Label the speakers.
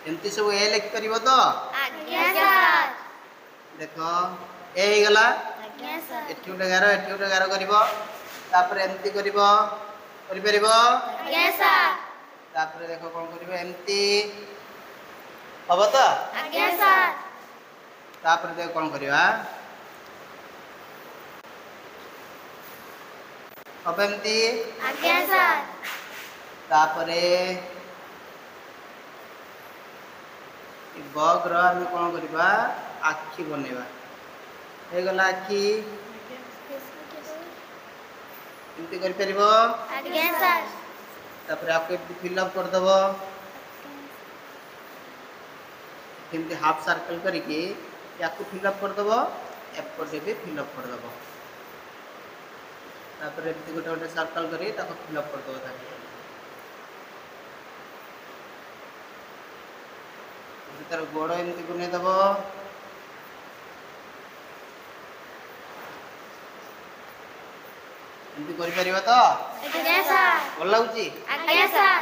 Speaker 1: एमती सब ए लिख परिबो तो
Speaker 2: आज्ञा सर
Speaker 1: देखो ए हे गला
Speaker 2: आज्ञा सर
Speaker 1: एठी उठे गारो करिवो तापर एमती करिवो करि परिबो
Speaker 2: आज्ञा सर
Speaker 1: तापर देखो कोन करिवो एमती हबो तो
Speaker 2: आज्ञा सर
Speaker 1: तापर देखो कोन करिवा अब एमती
Speaker 2: आज्ञा सर
Speaker 1: तापरे बग रो हम कोन करिवा आखी बनेवा हे गला आखी एमती करि परिबो
Speaker 2: आज्ञा सर
Speaker 1: तापर आपको फिल अप कर दबो एमती हाफ सर्कल करके याको फिल अप कर दबो एपटे भी फिल अप कर दबो तापर एमती गोटे गोटे सर्कल करी ताको फिल अप कर दबो ताके तार गोड़ एमती बने दबो एमती करि परिबो तो
Speaker 2: आज्ञा सर
Speaker 1: भल लागुची
Speaker 2: आज्ञा सर।